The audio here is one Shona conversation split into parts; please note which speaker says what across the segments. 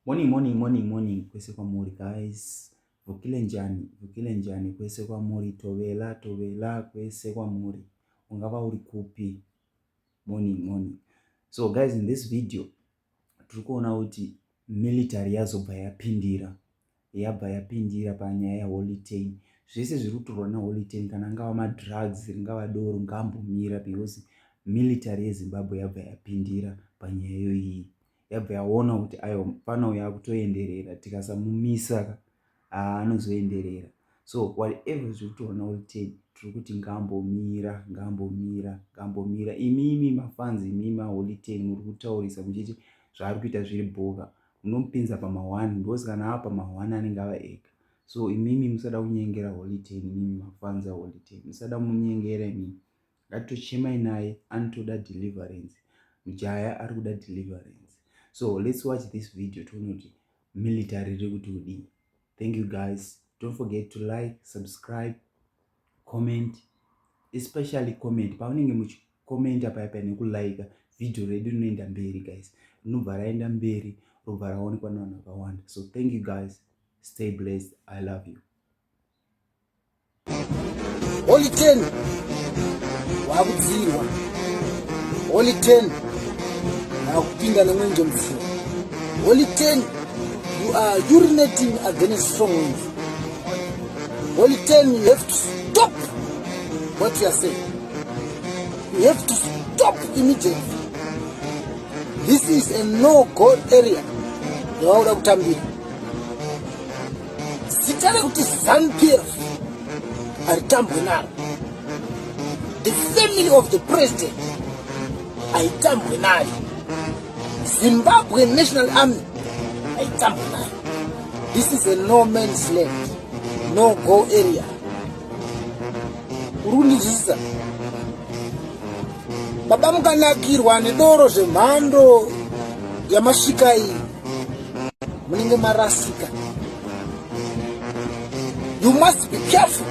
Speaker 1: Morning kwese kwamuri guys. Vukile njani kwese kwamuri, tovela kwese kwamuri. Ungava uri kupi. Morning. So guys, in this video tiri kuona kuti military yazobva yapindira panyaya yaHoly10. Zvese zviri kutorwa naHoly10 kana ngava madrugs, ringava doro, ngambomira because military yeZimbabwe yabva yapindira panyaya iyoyi. Yabva yaona kuti ayo pano yakutoenderera, tikasamumisa anozoenderera. So whatever zviri kutorwa naHoly10 tiri kuti ngambomira. Imimi mafans, imimi maHoly10 muri kutaurisa muchiti zvaari kuita zviri boka. Munomupinza pama1 ndozi kana apa pama1 anenge ava ega. So imimi musada kunyengera Holy10, imimi mafans aHoly10 musada munyengera imimi. Ngatochemai naye, anotoda deliverance. Mujaya ari kuda deliverance. So let's watch this video to know military riri kuti udii. Thank you guys. Don't forget to like, subscribe, comment, especially comment. Paunenge muchicomment apa nekulike video redu rinoenda mberi guys. Rinobva raenda mberi, robva raonekwa navanhu vakawanda. So thank you guys. Stay blessed. I love you.
Speaker 2: Holy10 wakudzirwa. Holy10 wakupinda nemwenje mfumo. Holy10, you are urinating against strong winds. Holy10, you have to stop what you are saying. You have to stop immediately. This is a no-go area. Yawauda kutambira. Sitale kuti ZANU-PF aritambwe nalo. The family of the president aitambwe nayo. Zimbabwe National Army aitambwe nayo. This is a no man's land, no go area. Urundizisa baba mukanakirwa nedoro zvemhando yamasvika iyi munenge marasika. You must be careful.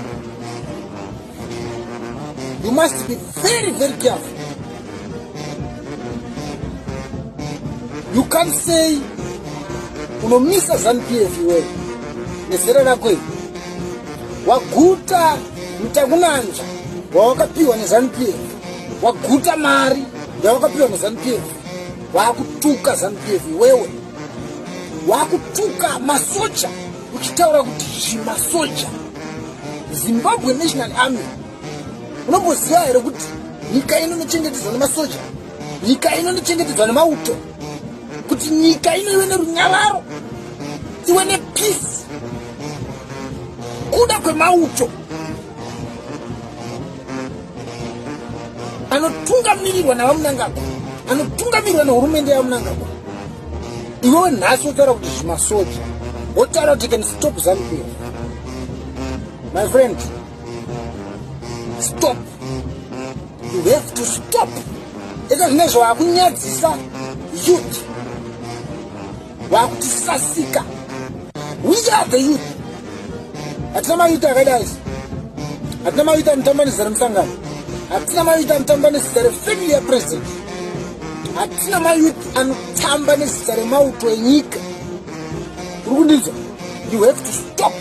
Speaker 2: You must be very, very careful. You can't say unomisa ZANU-PF iwe nezera rako iri. Waguta mutakunanja wawakapiwa neZANU-PF. Waguta mari yawakapiwa neZANU-PF. Wakutuka ZANU-PF iwewe. Wakutuka masoja uchitaura kuti zvimasoja. Zimbabwe National Army. Unomboziva here kuti nyika inochengetedzwa nemasoja, nyika inochengetedzwa nemauto, kuti nyika ive nerunyararo, ive nepeace. Kuda kwemauto anotungamirirwa navamunangagwa, anotungamirirwa nehurumende yamunangagwa. Iwewe nhasi wotaura kuti zvimasoja, wotaura kuti can stop ZANU-PF. My friend, stop. You have to stop. Eka zvinezvo wakunyadzisa youth, wakutisasika. Which are the youth? Hatina mayouth akadai. Hatina mayouth anotamba nezera musangano. Hatina mayouth anotamba nezita refamily yapresident. Hatina mayouth anotamba nezita remauto enyika. Urikundinzwa? You have to stop.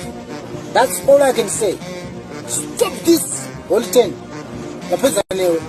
Speaker 2: That's all I can say. Stop this Holy10. Napedza newe.